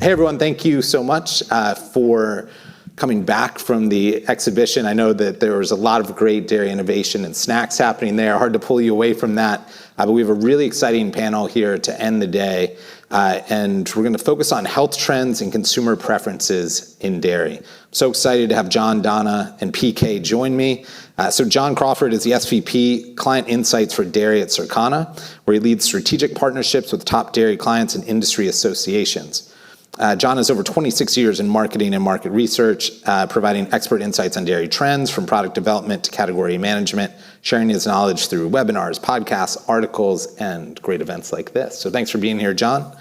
Hey everyone, thank you so much for coming back from the exhibition. I know that there was a lot of great dairy innovation and snacks happening there. Hard to pull you away from that, but we have a really exciting panel here to end the day. And we're going to focus on health trends and consumer preferences in dairy. I'm so excited to have John, Donna, and PK join me. So John Crawford is the SVP Client Insights for Dairy at Circana, where he leads strategic partnerships with top dairy clients and industry associations. John has over 26 years in marketing and market research, providing expert insights on dairy trends from product development to category management, sharing his knowledge through webinars, podcasts, articles, and great events like this. So thanks for being here, John.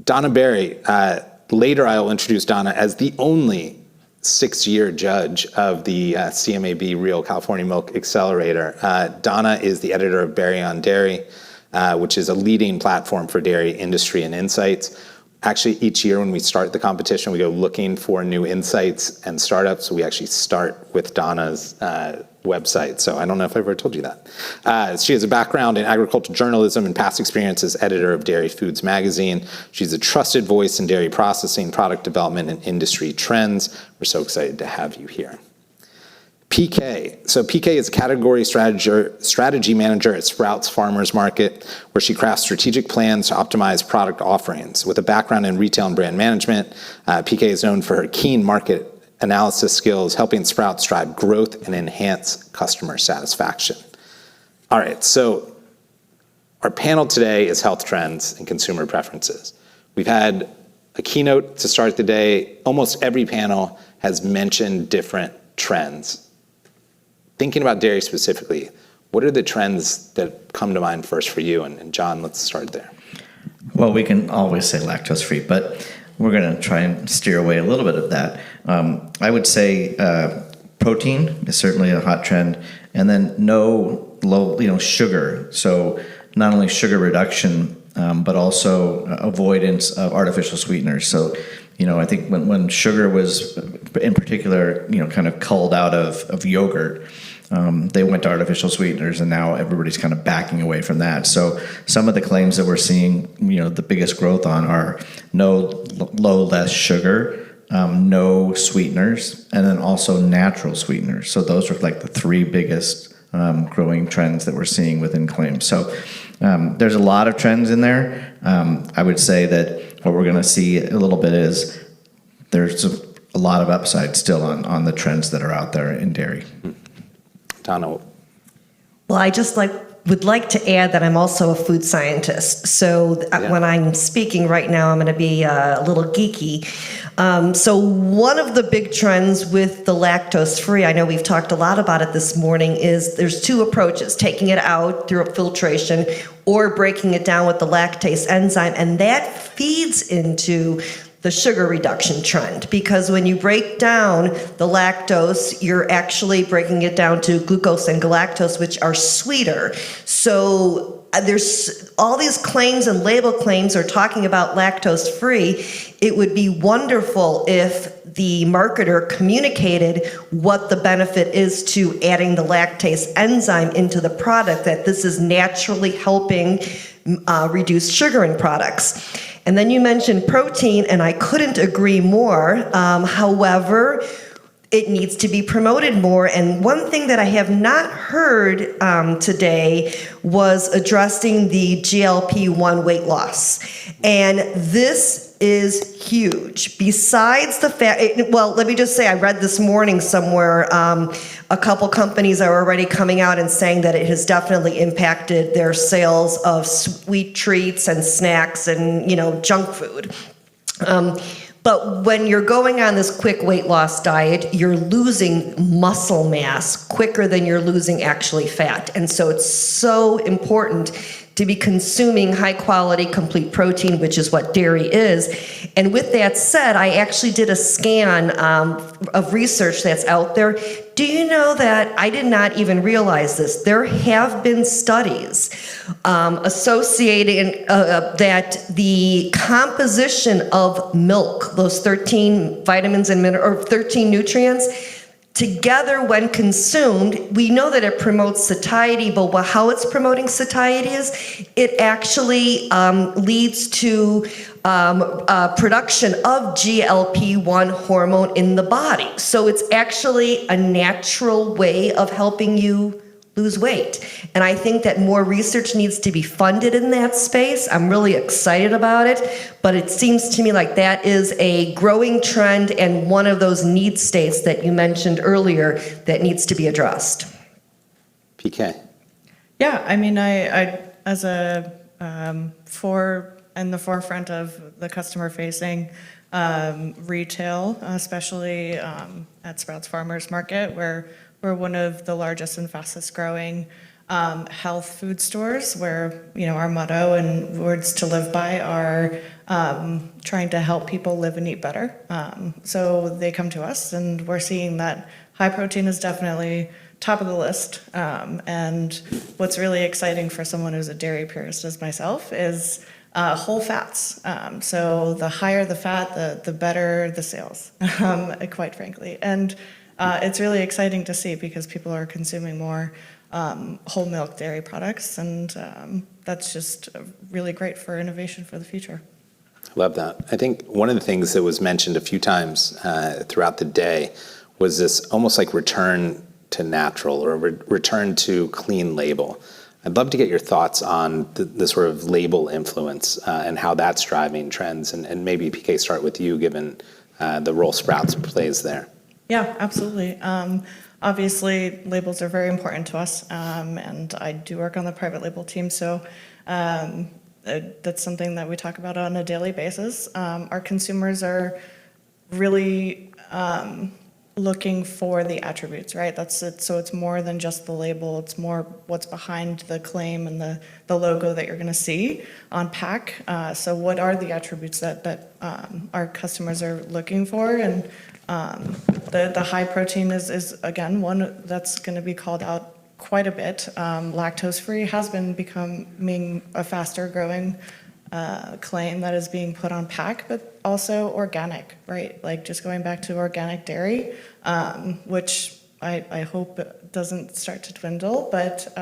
Donna Berry, later I will introduce Donna as the only 6-year judge of the CMAB Real California Milk Accelerator. Donna is the editor of Berry on Dairy, which is a leading platform for dairy industry and insights. Actually, each year when we start the competition, we go looking for new insights and startups. So we actually start with Donna's website. So I don't know if I ever told you that. She has a background in agricultural journalism and past experience as editor of Dairy Foods magazine. She's a trusted voice in dairy processing, product development, and industry trends. We're so excited to have you here. PK. So PK is a category strategy manager at Sprouts Farmers Market, where she crafts strategic plans to optimize product offerings. With a background in retail and brand management, PK is known for her keen market analysis skills, helping Sprouts drive growth and enhance customer satisfaction. All right, so our panel today is health trends and consumer preferences. We've had a keynote to start the day. Almost every panel has mentioned different trends. Thinking about dairy specifically, what are the trends that come to mind first for you? And John, let's start there. Well, we can always say lactose-free, but we're going to try and steer away a little bit of that. I would say protein is certainly a hot trend, and then low sugar. So not only sugar reduction, but also avoidance of artificial sweeteners. So, I think when sugar was, in particular, kind of culled out of yogurt, they went to artificial sweeteners, and now everybody's kind of backing away from that. So some of the claims that we're seeing, the biggest growth on are less sugar, no sweeteners, and then also natural sweeteners. So those are like the three biggest growing trends that we're seeing within claims. So there's a lot of trends in there. I would say that what we're going to see a little bit is there's a lot of upside still on the trends that are out there in dairy. Donna. Well, I just would like to add that I'm also a food scientist. So when I'm speaking right now, I'm going to be a little geeky. So one of the big trends with the lactose-free, I know we've talked a lot about it this morning, is there's two approaches: taking it out through filtration or breaking it down with the lactase enzyme. And that feeds into the sugar reduction trend, because when you break down the lactose, you're actually breaking it down to glucose and galactose, which are sweeter. So there's all these claims and label claims are talking about lactose free. It would be wonderful if the marketer communicated what the benefit is to adding the lactase enzyme into the product, that this is naturally helping reduce sugar in products. And then you mentioned protein, and I couldn't agree more. However, it needs to be promoted more. And one thing that I have not heard today was addressing the GLP-1 weight loss. And this is huge. Besides the fact, well, let me just say, I read this morning somewhere, a couple companies are already coming out and saying that it has definitely impacted their sales of sweet treats and snacks and, junk food. But when you're going on this quick weight loss diet, you're losing muscle mass quicker than you're losing actually fat. And so it's so important to be consuming high quality complete protein, which is what dairy is. And with that said, I actually did a scan of research that's out there. Do you know that I did not even realize this? There have been studies associating that the composition of milk, those 13 vitamins and minerals, or 13 nutrients, together when consumed, we know that it promotes satiety, but how it's promoting satiety is it actually leads to production of GLP-1 hormone in the body. So it's actually a natural way of helping you lose weight. And I think that more research needs to be funded in that space. I'm really excited about it, but it seems to me like that is a growing trend and one of those need states that you mentioned earlier that needs to be addressed. PK. Yeah, I mean, I as a in the forefront of the customer-facing retail, especially at Sprouts Farmers Market, where we're one of the largest and fastest growing health food stores, where our motto and words to live by are trying to help people live and eat better. So they come to us, and we're seeing that high protein is definitely top of the list. And what's really exciting for someone who's a dairy purist as myself is whole fats. So the higher the fat, the better the sales, quite frankly. And it's really exciting to see because people are consuming more whole milk dairy products, and that's just really great for innovation for the future. Love that. I think one of the things that was mentioned a few times throughout the day was this almost like return to natural or return to clean label. I'd love to get your thoughts on the sort of label influence and how that's driving trends, and maybe PK, start with you given the role Sprouts plays there. Yeah, absolutely. Obviously, labels are very important to us, and I do work on the private label team, so that's something that we talk about on a daily basis. Our consumers are really looking for the attributes, right? That's it. So it's more than just the label. It's more what's behind the claim and the logo that you're going to see on pack. So what are the attributes that our customers are looking for? And the high protein is again one that's going to be called out quite a bit. Lactose-free has been becoming a faster growing claim that is being put on pack, but also organic, right? Like just going back to organic dairy, which I hope doesn't start to dwindle, but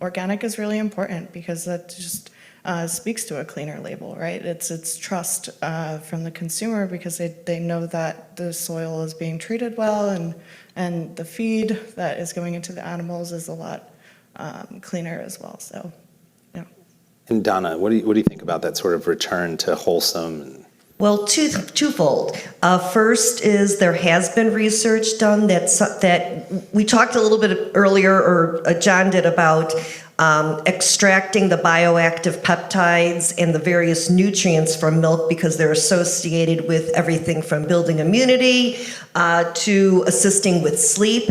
organic is really important because that just speaks to a cleaner label, right? It's trust from the consumer because they know that the soil is being treated well, and the feed that is going into the animals is a lot cleaner as well. So, yeah. And Donna, what do you think about that sort of return to wholesome? Well, twofold. First is there has been research done that we talked a little bit earlier, or John did, about extracting the bioactive peptides and the various nutrients from milk because they're associated with everything from building immunity to assisting with sleep.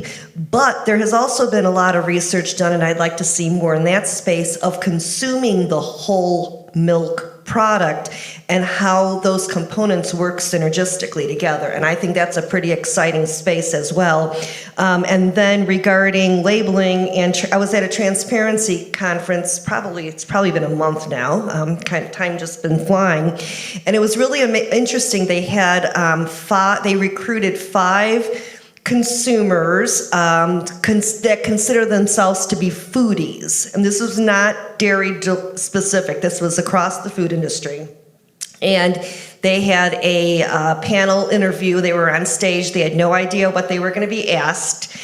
But there has also been a lot of research done, and I'd like to see more in that space, of consuming the whole milk product and how those components work synergistically together. And I think that's a pretty exciting space as well. And then regarding labeling, and I was at a transparency conference, it's probably been a month now, time just been flying. And it was really interesting. They had they recruited 5 consumers that consider themselves to be foodies. And this was not dairy specific. This was across the food industry. And they had a panel interview. They were on stage. They had no idea what they were going to be asked.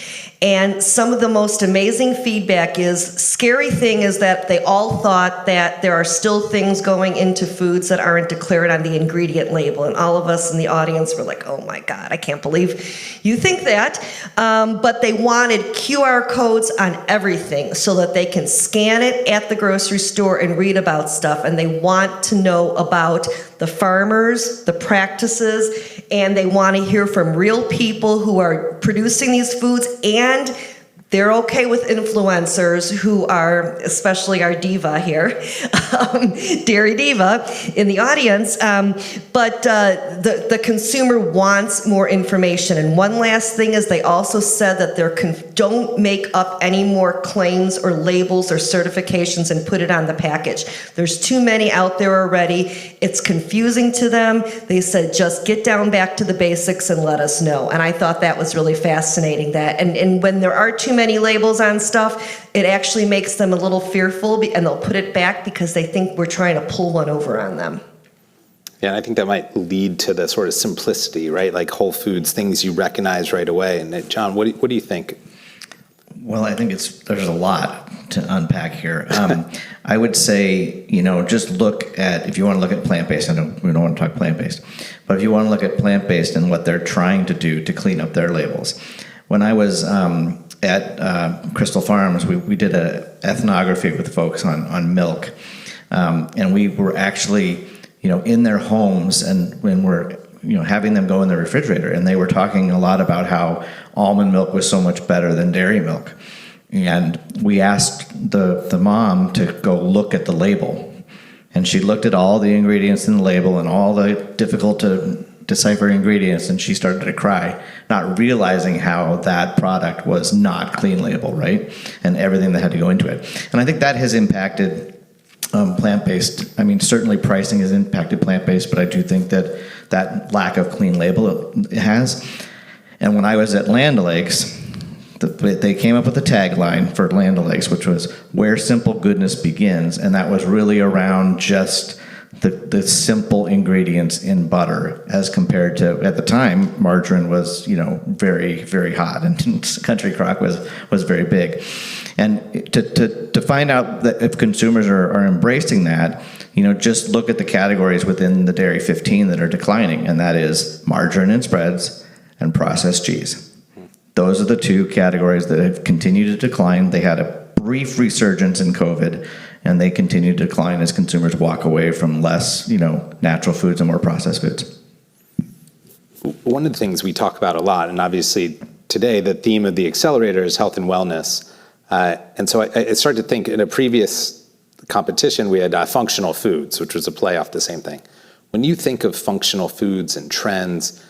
And some of the most amazing feedback scary thing is that they all thought that there are still things going into foods that aren't declared on the ingredient label. And all of us in the audience were like, oh my God, I can't believe you think that. But they wanted QR codes on everything so that they can scan it at the grocery store and read about stuff. And they want to know about the farmers, the practices, and they want to hear from real people who are producing these foods, and They're okay with influencers who are, especially our diva here, Dairy Diva in the audience, but the consumer wants more information. And one last thing is they also said that don't make up any more claims or labels or certifications and put it on the package. There's too many out there already. It's confusing to them. They said just get down back to the basics and let us know. And I thought that was really fascinating. And when there are too many labels on stuff, it actually makes them a little fearful, and they'll put it back because they think we're trying to pull one over on them. Yeah, and I think that might lead to the sort of simplicity, right? Like Whole Foods, things you recognize right away. And John, what do you think? Well, I think there's a lot to unpack here. I would say, just look at, if you want to look at plant-based, we don't want to talk plant-based, but if you want to look at plant-based and what they're trying to do to clean up their labels. When I was at Crystal Farms, we did an ethnography with folks on milk, and we were actually, in their homes, and when we're having them go in the refrigerator, and they were talking a lot about how almond milk was so much better than dairy milk. And we asked the mom to go look at the label. And she looked at all the ingredients in the label and all the difficult to decipher ingredients, and she started to cry, not realizing how that product was not clean label, right? And everything that had to go into it. And I think that has impacted plant-based. I mean, certainly pricing has impacted plant-based, but I do think that lack of clean label it has. And when I was at Land O'Lakes, they came up with a tagline for Land O'Lakes, which was "Where simple goodness begins," and that was really around just the simple ingredients in butter, as compared to, at the time, margarine was very, very hot, and country crock was very big. And to find out that if consumers are embracing that, just look at the categories within the Dairy 15 that are declining, and that is margarine and spreads and processed cheese. Those are the two categories that have continued to decline. They had a brief resurgence in COVID, and they continue to decline as consumers walk away from less, natural foods and more processed foods. One of the things we talk about a lot, and obviously today the theme of the accelerator is health and wellness. And so I started to think, in a previous competition, we had functional foods, which was a play off the same thing. When you think of functional foods and trends,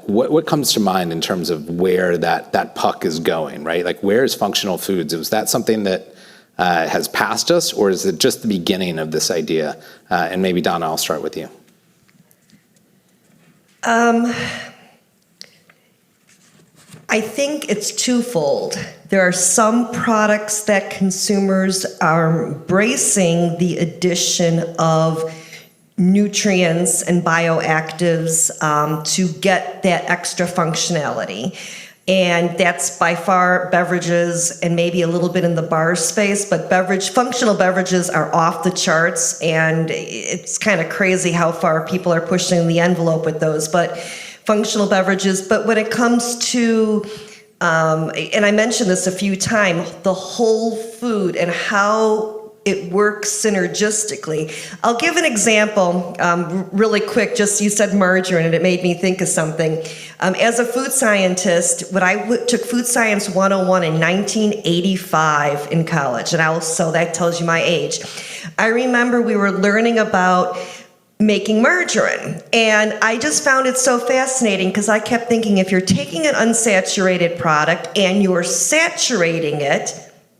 what comes to mind in terms of where that puck is going, right? Like, where is functional foods? Was that something that has passed us, or is it just the beginning of this idea? And maybe Donna, I'll start with you. I think it's twofold. There are some products that consumers are embracing the addition of nutrients and bioactives to get that extra functionality. And that's by far beverages and maybe a little bit in the bar space, but functional beverages are off the charts, and it's kind of crazy how far people are pushing the envelope with those. But functional beverages, but when it comes to, and I mentioned this a few times, the whole food and how it works synergistically. I'll give an example really quick. Just, you said margarine, and it made me think of something. As a food scientist, when I took Food Science 101 in 1985 in college, and so that tells you my age. I remember we were learning about making margarine, and I just found it so fascinating because I kept thinking, if you're taking an unsaturated product and you're saturating it,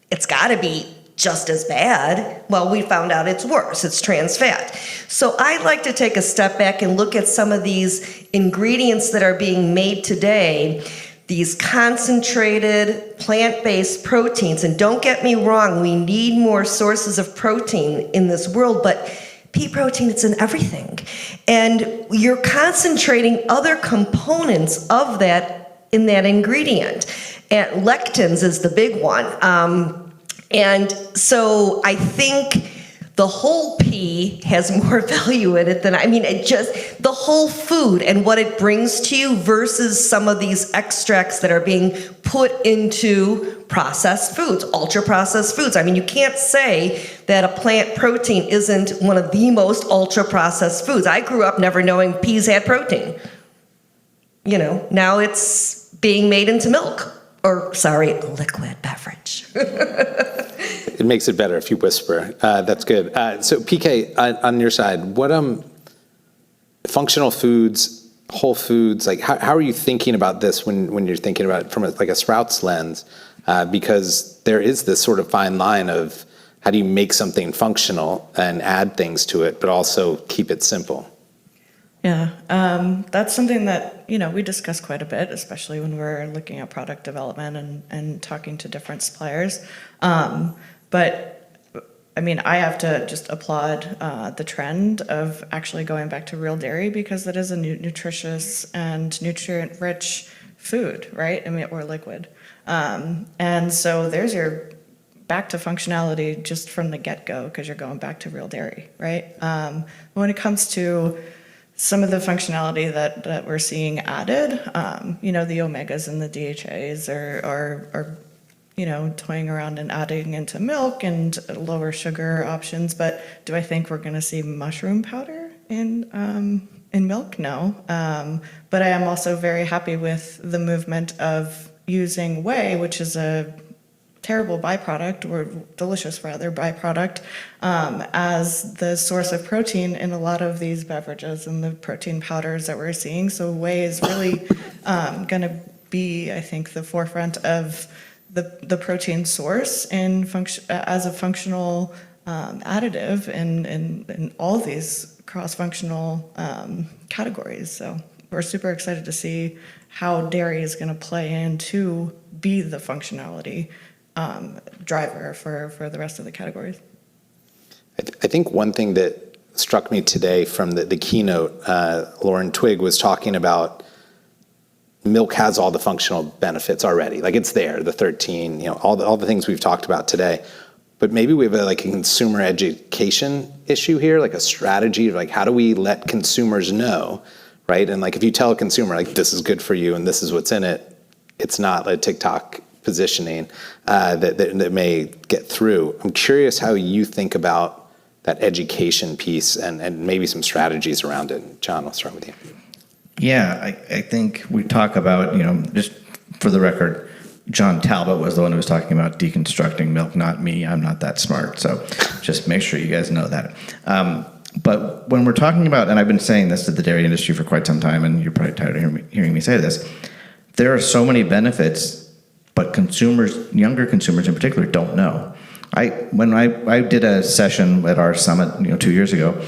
it's got to be just as bad. Well, we found out it's worse. It's trans fat. So I like to take a step back and look at some of these ingredients that are being made today, these concentrated plant-based proteins. And don't get me wrong, we need more sources of protein in this world, but pea protein, it's in everything. And you're concentrating other components of that in that ingredient. And lectins is the big one. And so I think the whole pea has more value in it than, the whole food and what it brings to you versus some of these extracts that are being put into processed foods, ultra-processed foods. You can't say that a plant protein isn't one of the most ultra-processed foods. I grew up never knowing peas had protein. Now it's being made into milk. liquid beverage. It makes it better if you whisper. That's good. So PK, on your side, what functional foods, whole foods, like how are you thinking about this when you're thinking about it from a Sprouts lens? Because there is this sort of fine line of how do you make something functional and add things to it, but also keep it simple? Yeah, that's something that, we discuss quite a bit, especially when we're looking at product development and talking to different suppliers. But I mean, I have to just applaud the trend of actually going back to real dairy, because it is a nutritious and nutrient-rich food, right? I mean, or liquid. And so there's your back to functionality just from the get-go, because you're going back to real dairy, right? When it comes to some of the functionality that we're seeing added, the omegas and the DHAs are toying around and adding into milk and lower sugar options. But do I think we're going to see mushroom powder in milk? No. But I am also very happy with the movement of using whey, which is a terrible byproduct, or delicious rather byproduct, as the source of protein in a lot of these beverages and the protein powders that we're seeing. So whey is really going to be, I think, the forefront of the protein source as a functional additive in all these cross-functional categories. So we're super excited to see how dairy is going to play in to be the functionality driver for the rest of the categories. I think one thing that struck me today from the keynote, Lauren Twigg was talking about milk has all the functional benefits already. Like it's there, the 13, all the things we've talked about today. But maybe we have a consumer education issue here, like a strategy of how do we let consumers know, right? And if you tell a consumer this is good for you and this is what's in it, it's not a TikTok positioning that may get through. I'm curious how you think about that education piece and maybe some strategies around it. John, I'll start with you. Yeah, I think we talk about, just for the record, John Talbot was the one who was talking about deconstructing milk, not me. I'm not that smart. So just make sure you guys know that. But when we're talking about, and I've been saying this to the dairy industry for quite some time, and you're probably tired of hearing me say this, there are so many benefits, but younger consumers in particular, don't know. When I did a session at our summit 2 years ago,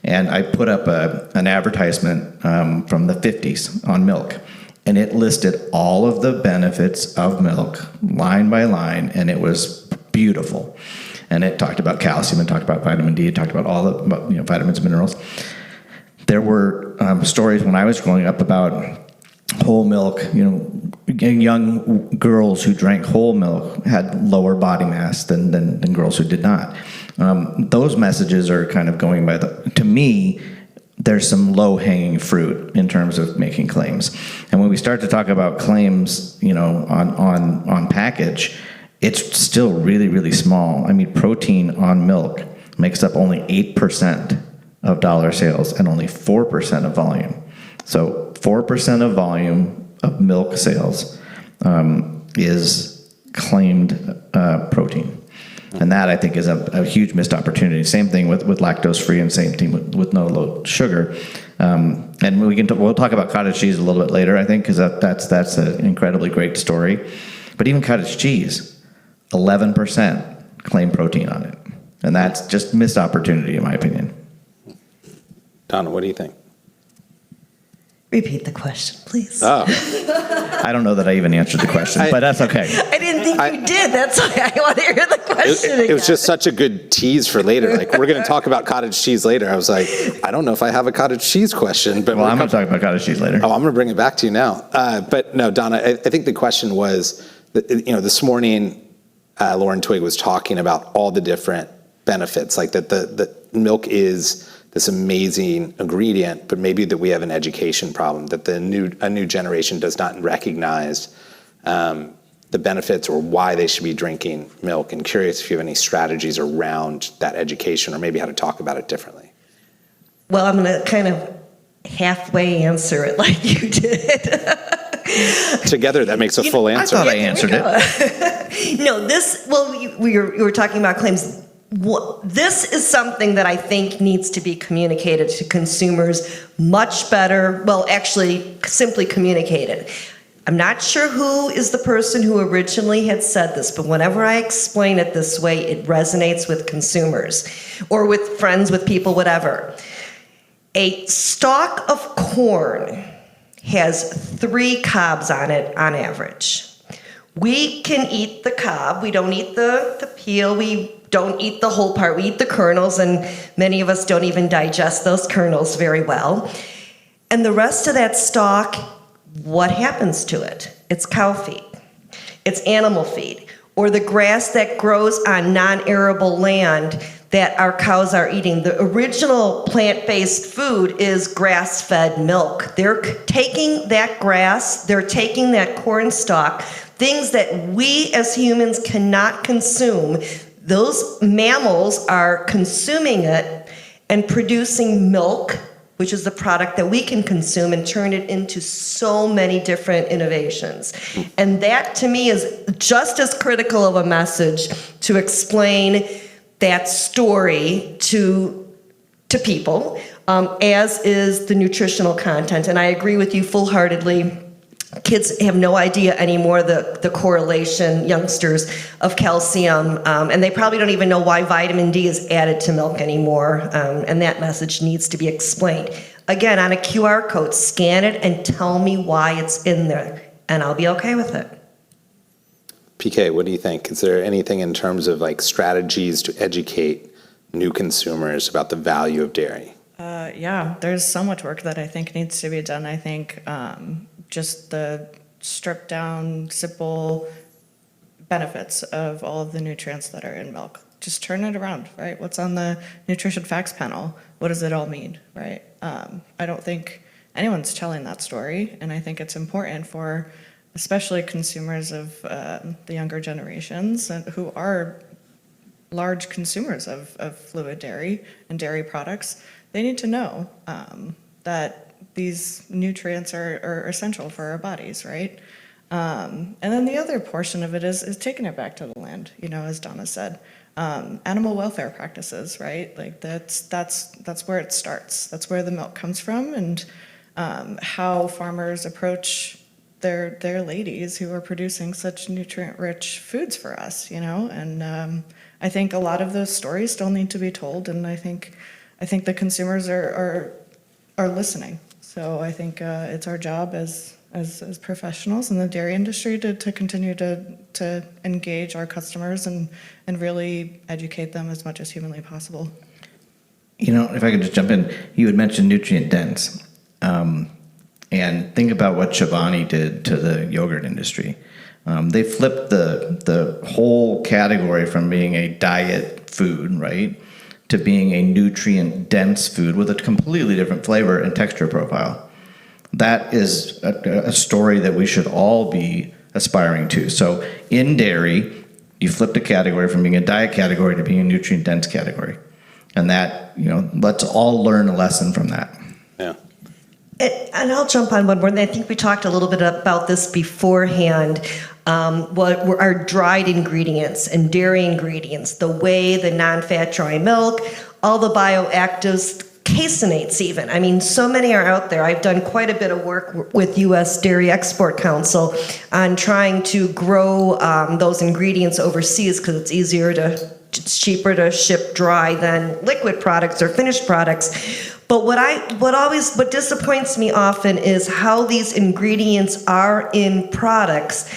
and I put up an advertisement from the 50s on milk, and it listed all of the benefits of milk line by line, and it was beautiful. And it talked about calcium, and talked about vitamin D, it talked about all the vitamins and minerals. There were stories when I was growing up about whole milk. Young girls who drank whole milk had lower body mass than girls who did not. Those messages are kind of going by to me, there's some low-hanging fruit in terms of making claims. And when we start to talk about claims, on package, it's still really, really small. I mean, protein on milk makes up only 8% of dollar sales and only 4% of volume. So 4% of volume of milk sales is claimed protein. And that, I think, is a huge missed opportunity. Same thing with lactose-free, and same thing with no low sugar. And we'll talk about cottage cheese a little bit later, I think, because that's an incredibly great story. But even cottage cheese, 11% claim protein on it. And that's just missed opportunity, in my opinion. Donna, what do you think? Repeat the question, please. Oh. I don't know that I even answered the question, but that's okay. I didn't think you did. That's why I want to hear the question again. It was just such a good tease for later. We're going to talk about cottage cheese later. I was like, I don't know if I have a cottage cheese question. But I'm going to talk about cottage cheese later. Oh, I'm going to bring it back to you now. But no, Donna, I think the question was, this morning, Lauren Twigg was talking about all the different benefits, like that the milk is this amazing ingredient, but maybe that we have an education problem, that a new generation does not recognize the benefits or why they should be drinking milk. And curious if you have any strategies around that education, or maybe how to talk about it differently. Well, I'm going to kind of halfway answer it like you did. Together, that makes a full I answer. thought I answered it. No, we were talking about claims. This is something that I think needs to be communicated to consumers much better. Well, actually, simply communicated. I'm not sure who is the person who originally had said this, but whenever I explain it this way, it resonates with consumers or with friends, with people, whatever. A stalk of corn has 3 cobs on it on average. We can eat the cob. We don't eat the peel. We don't eat the whole part. We eat the kernels, and many of us don't even digest those kernels very well. And the rest of that stalk, what happens to it? It's cow feed. It's animal feed. Or the grass that grows on non-arable land that our cows are eating. The original plant-based food is grass-fed milk. They're taking that grass, they're taking that corn stalk, things that we as humans cannot consume. Those mammals are consuming it and producing milk, which is the product that we can consume and turn it into so many different innovations. And that, to me, is just as critical of a message to explain that story to people, as is the nutritional content. And I agree with you full-heartedly. Kids have no idea anymore the correlation, youngsters, of calcium, and they probably don't even know why vitamin D is added to milk anymore, and that message needs to be explained. Again, on a QR code, scan it and tell me why it's in there, and I'll be okay with it. PK, what do you think? Is there anything in terms of like strategies to educate new consumers about the value of dairy? Yeah, there's so much work that I think needs to be done. I think just the stripped down, simple benefits of all of the nutrients that are in milk. Just turn it around, right? What's on the nutrition facts panel? What does it all mean, right? I don't think anyone's telling that story, and I think it's important for especially consumers of the younger generations who are large consumers of fluid dairy and dairy products. They need to know that these nutrients are essential for our bodies, right? And then the other portion of it is taking it back to the land, as Donna said. Animal welfare practices, right? Like that's where it starts. That's where the milk comes from, and how farmers approach their ladies who are producing such nutrient-rich foods for us, And I think a lot of those stories still need to be told, and I think the consumers are listening. So I think it's our job as professionals in the dairy industry to continue to engage our customers and really educate them as much as humanly possible. If I could just jump in, you had mentioned nutrient dense. And think about what Chobani did to the yogurt industry. They flipped the whole category from being a diet food, right, to being a nutrient-dense food with a completely different flavor and texture profile. That is a story that we should all be aspiring to. So in dairy, you flipped a category from being a diet category to being a nutrient-dense category. And that, let's all learn a lesson from that. Yeah. And I'll jump on one more. And I think we talked a little bit about this beforehand. What were our dried ingredients and dairy ingredients, the whey, the non-fat dry milk, all the bioactives, caseinates even. I mean, so many are out there. I've done quite a bit of work with U.S. Dairy Export Council on trying to grow those ingredients overseas because it's cheaper to ship dry than liquid products or finished products. But what disappoints me often is how these ingredients are in products,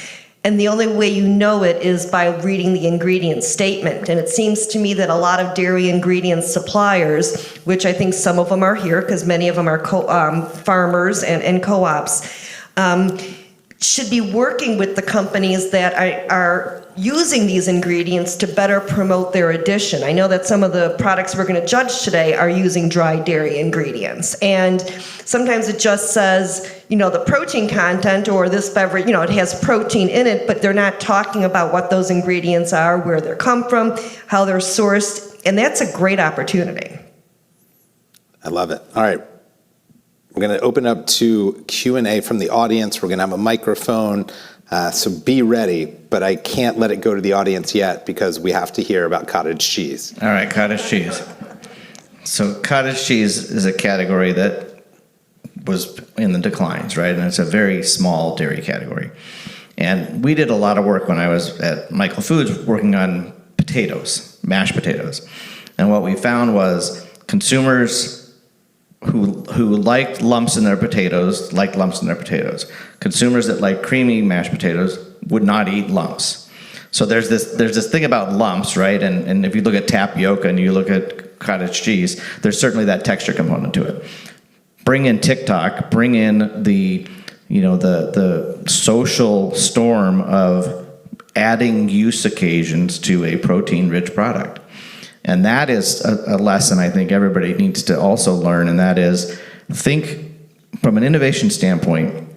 and the only way you know it is by reading the ingredient statement. And it seems to me that a lot of dairy ingredient suppliers, which I think some of them are here because many of them are farmers and co-ops, should be working with the companies that are using these ingredients to better promote their addition. I know that some of the products we're going to judge today are using dry dairy ingredients. And sometimes it just says, the protein content or this beverage, it has protein in it, but they're not talking about what those ingredients are, where they come from, how they're sourced. And that's a great opportunity. I love it. All right. We're going to open up to Q&A from the audience. We're going to have a microphone, so be ready. But I can't let it go to the audience yet because we have to hear about cottage cheese. All right, cottage cheese. So cottage cheese is a category that was in the declines, right? And it's a very small dairy category. And we did a lot of work when I was at Michael Foods working on potatoes, mashed potatoes. And what we found was consumers who liked lumps in their potatoes liked lumps in their potatoes. Consumers that like creamy mashed potatoes would not eat lumps. So there's this thing about lumps, right? And if you look at tapioca and you look at cottage cheese, there's certainly that texture component to it. Bring in TikTok, bring in the social storm of adding use occasions to a protein-rich product. And that is a lesson I think everybody needs to also learn, and that is, think from an innovation standpoint.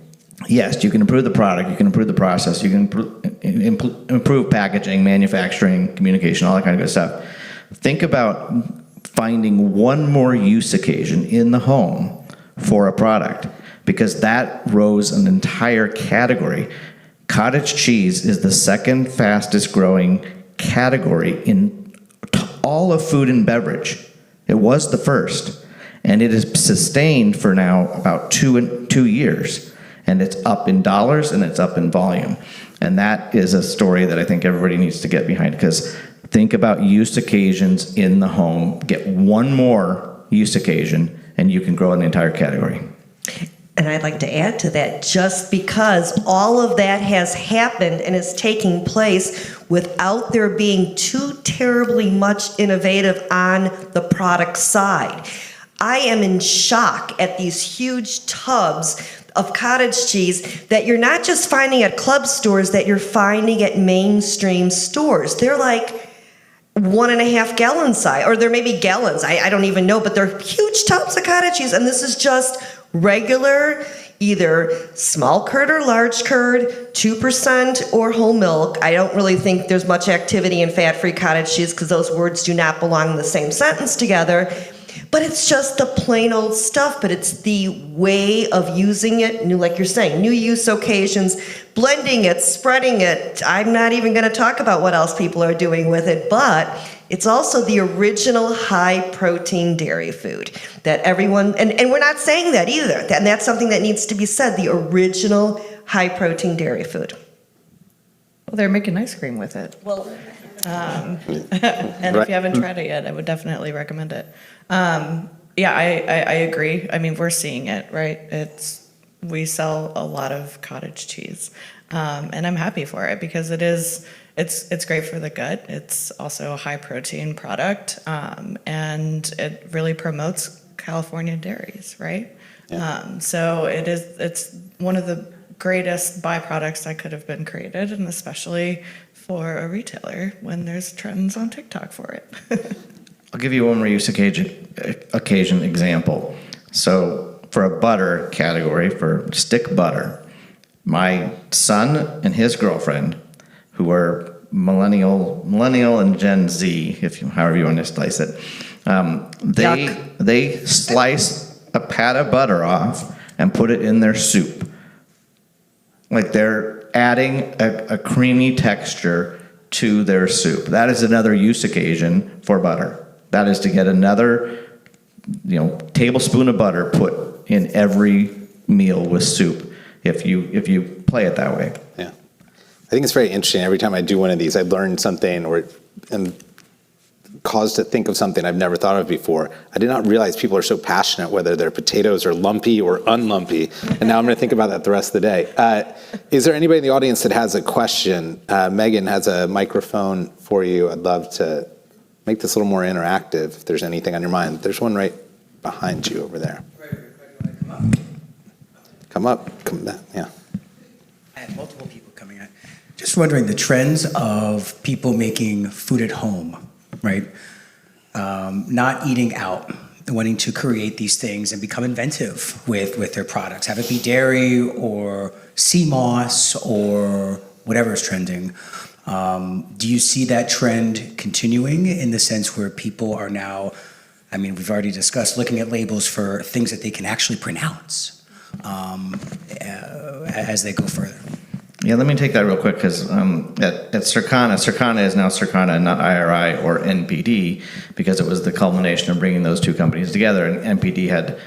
Yes, you can improve the product, you can improve the process, you can improve packaging, manufacturing, communication, all that kind of good stuff. Think about finding one more use occasion in the home for a product, because that rose an entire category. Cottage cheese is the second fastest growing category in all of food and beverage. It was the first, and it is sustained for now about 2 years, and it's up in dollars and it's up in volume. And that is a story that I think everybody needs to get behind, because think about use occasions in the home. Get one more use occasion and you can grow an entire category. And I'd like to add to that, just because all of that has happened and is taking place without there being too terribly much innovative on the product side. I am in shock at these huge tubs of cottage cheese that you're not just finding at club stores, that you're finding at mainstream stores. They're like 1.5 gallon size, or there may be gallons, I don't even know, but they're huge tubs of cottage cheese, and this is just regular, either small curd or large curd, 2% or whole milk. I don't really think there's much activity in fat-free cottage cheese because those words do not belong in the same sentence together. But it's just the plain old stuff, but it's the way of using it, new, like you're saying, new use occasions, blending it, spreading it. I'm not even going to talk about what else people are doing with it, but it's also the original high-protein dairy food that everyone, and we're not saying that either, and that's something that needs to be said, the original high-protein dairy food. Well, they're making ice cream with it. Well, And if you haven't tried it yet, I would definitely recommend it. Yeah, I agree. I mean, we're seeing it, right? We sell a lot of cottage cheese, and I'm happy for it because it's great for the gut. It's also a high protein product, and it really promotes California dairies, right? Yeah. So it's one of the greatest byproducts that could have been created, and especially for a retailer when there's trends on TikTok for it. I'll give you one more use occasion example. So for a butter category, for stick butter, my son and his girlfriend, who are millennial and Gen Z, however you want to slice it, they slice a pat of butter off and put it in their soup. Like they're adding a creamy texture to their soup. That is another use occasion for butter. That is to get another, tablespoon of butter put in every meal with soup. If you play it that way. Yeah, I think it's very interesting. Every time I do one of these, I learn something or am caused to think of something I've never thought of before. I did not realize people are so passionate whether their potatoes are lumpy or unlumpy, and now I'm going to think about that the rest of the day. Is there anybody in the audience that has a question? Megan has a microphone for you. I'd love to make this a little more interactive if there's anything on your mind. There's one right behind you over there. Come back, yeah. I had multiple people coming in. Just wondering the trends of people making food at home, right? Not eating out, wanting to create these things and become inventive with their products, have it be dairy or sea moss or whatever is trending. Do you see that trend continuing in the sense where people are now I mean, we've already discussed looking at labels for things that they can actually pronounce as they go further. Yeah, let me take that real quick because at Circana is now Circana and not IRI or NPD because it was the culmination of bringing those two companies together. And NPD had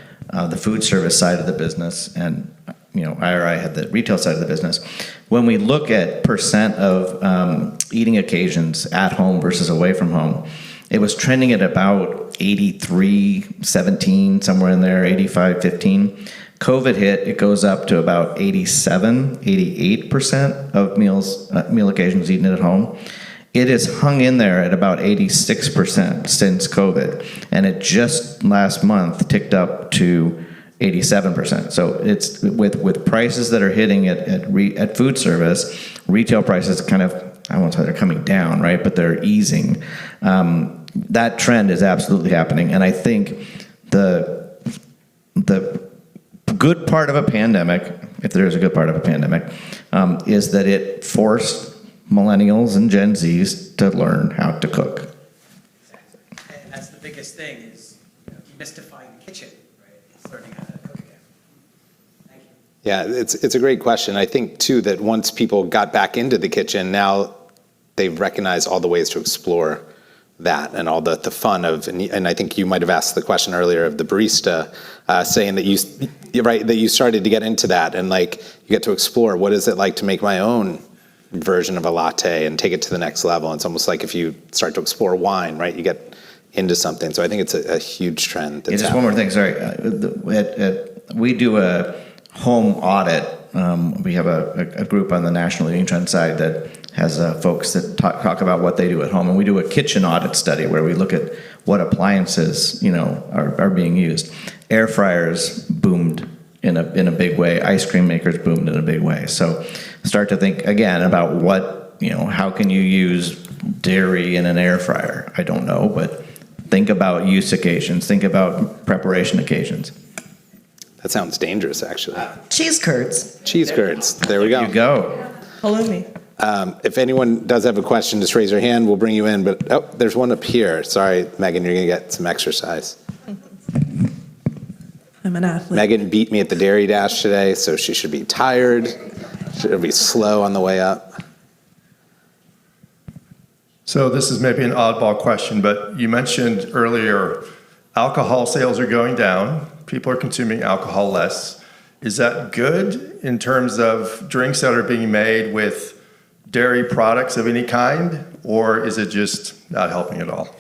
the food service side of the business, and IRI had the retail side of the business. When we look at percent of eating occasions at home versus away from home, it was trending at about 83-17, somewhere in there, 85-15. COVID hit, it goes up to about 88% of meal occasions eaten at home. It has hung in there at about 86% since COVID, and it just last month ticked up to 87%. So it's with prices that are hitting at food service, retail prices kind of, I won't say they're coming down, right, but they're easing. That trend is absolutely happening, and I think the good part of a pandemic, if there is a good part of a pandemic, is that it forced millennials and Gen Zs to learn how to cook. And that's the biggest thing is demystifying the kitchen, right? It's learning how to cook again. Thank you. Yeah, it's a great question. I think, too, that once people got back into the kitchen, now they've recognized all the ways to explore that and all the fun of, and I think you might have asked the question earlier of the barista saying that you started to get into that and like you get to explore what is it like to make my own version of a latte and take it to the next level. It's almost like if you start to explore wine, right, you get into something. So I think it's a huge trend. That's just one more thing, sorry. We do a home audit. We have a group on the National Eating Trend side that has folks that talk about what they do at home, and we do a kitchen audit study where we look at what appliances are being used. Air fryers boomed in a big way. Ice cream makers boomed in a big way. So start to think again about how can you use dairy in an air fryer? I don't know, but think about use occasions. Think about preparation occasions. That sounds dangerous, actually. Cheese curds. Cheese curds. There we go. You go. Halloumi. If anyone does have a question, just raise your hand. We'll bring you in. But there's one up here. Sorry, Megan, you're going to get some exercise. I'm an athlete. Megan beat me at the Dairy Dash today, so she should be tired. She'll be slow on the way up. So this is maybe an oddball question, but you mentioned earlier alcohol sales are going down. People are consuming alcohol less. Is that good in terms of drinks that are being made with dairy products of any kind, or is it just not helping at all?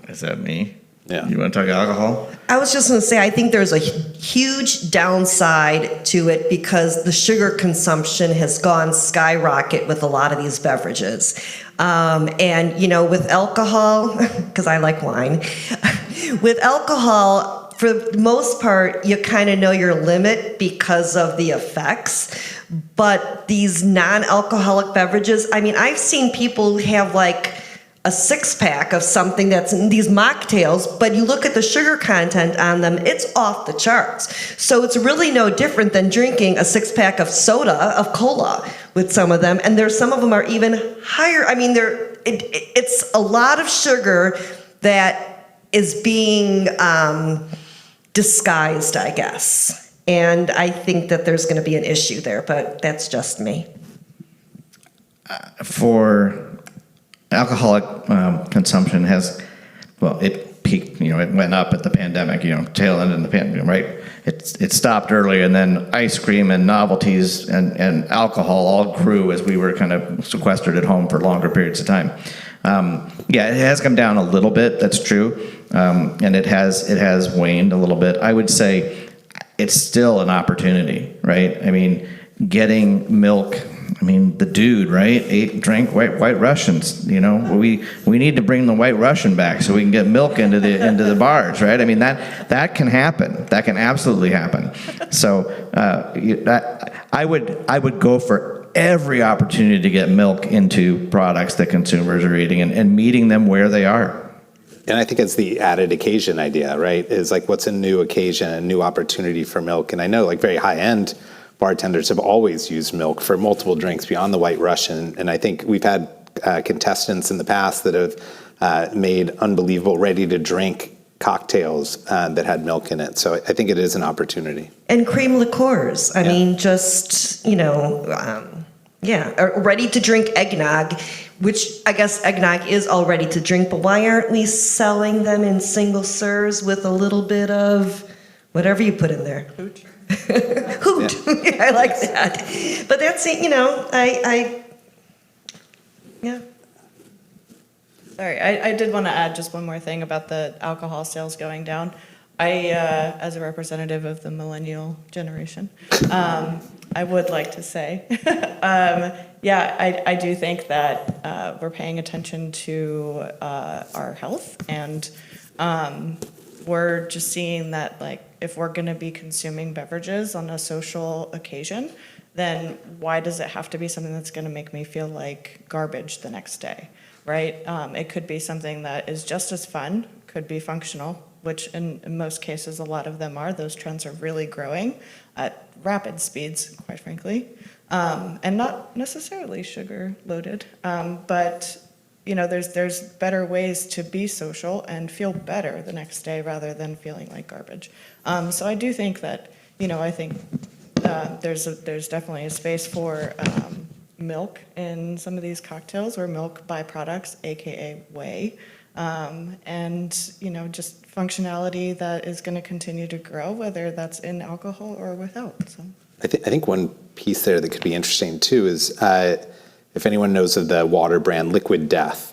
Is that me? Yeah. You want to talk alcohol? I was just going to say, I think there's a huge downside to it because the sugar consumption has gone skyrocket with a lot of these beverages. And, with alcohol, because I like wine, with alcohol, for the most part, you kind of know your limit because of the effects. But these non-alcoholic beverages, I've seen people have like a 6-pack of something that's in these mocktails, but you look at the sugar content on them, it's off the charts. So it's really no different than drinking a 6-pack of soda, of cola, with some of them. And some of them are even higher. It's a lot of sugar that is being disguised, I guess. And I think that there's going to be an issue there, but that's just me. For alcoholic consumption it peaked, it went up at the pandemic, tail end of the pandemic, right? It stopped early, and then ice cream and novelties and alcohol all grew as we were kind of sequestered at home for longer periods of time. It has come down a little bit, that's true, and it has waned a little bit. I would say it's still an opportunity, right? Getting milk, the dude, right, drank White Russians, we need to bring the White Russian back so we can get milk into the bars, right? That can happen. That can absolutely happen. So I would go for every opportunity to get milk into products that consumers are eating and meeting them where they are. And I think it's the added occasion idea, right? Is like what's a new occasion, a new opportunity for milk. And I know like very high-end bartenders have always used milk for multiple drinks beyond the White Russian. And I think we've had contestants in the past that have made unbelievable, ready-to-drink cocktails that had milk in it. So I think it is an opportunity. And cream liqueurs. I mean, just, ready to drink eggnog, which I guess eggnog is all ready to drink, but why aren't we selling them in single serves with a little bit of whatever you put in there? Hooch. Hoot. Yeah, I like that. But that's it, yeah. Sorry, I did want to add just one more thing about the alcohol sales going down. As a representative of the millennial generation, I would like to say, I do think that we're paying attention to our health, and we're just seeing that, like, if we're going to be consuming beverages on a social occasion, then why does it have to be something that's going to make me feel like garbage the next day, right? It could be something that is just as fun, could be functional, which in most cases, a lot of them are. Those trends are really growing at rapid speeds, quite frankly, and not necessarily sugar-loaded. But there's better ways to be social and feel better the next day rather than feeling like garbage. So I do think that, I think there's definitely a space for milk in some of these cocktails, or milk byproducts, AKA whey. And just functionality that is going to continue to grow, whether that's in alcohol or without. So I think one piece there that could be interesting too is if anyone knows of the water brand Liquid Death,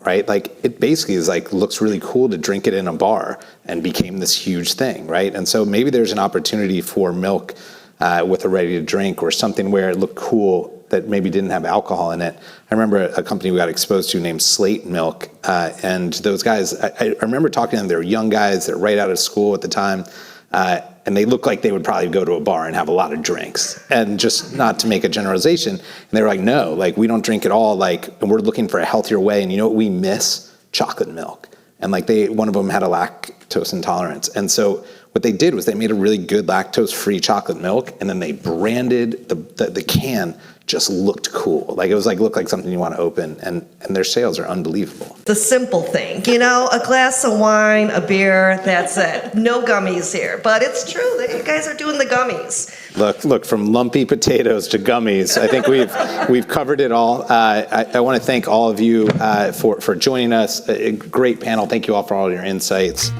right? Like, it basically is like, looks really cool to drink it in a bar, and became this huge thing, right? And so maybe there's an opportunity for milk with a ready to drink, or something where it looked cool that maybe didn't have alcohol in it. I remember a company we got exposed to named Slate Milk, and those guys, I remember talking to them. They were young guys, they're right out of school at the time, and they looked like they would probably go to a bar and have a lot of drinks. And just not to make a generalization, and they were like, no, like, we don't drink at all, like, and we're looking for a healthier way, and you know what we miss? Chocolate milk. And like, one of them had a lactose intolerance. And so what they did was they made a really good lactose-free chocolate milk, and then they branded the can. Just looked cool. Like, it was like, looked like something you want to open, and their sales are unbelievable. The simple thing, a glass of wine, a beer, that's it. No gummies here. But it's true that you guys are doing the gummies. Look, from lumpy potatoes to gummies, I think we've covered it all. I want to thank all of you for joining us. A great panel. Thank you all for all your insights.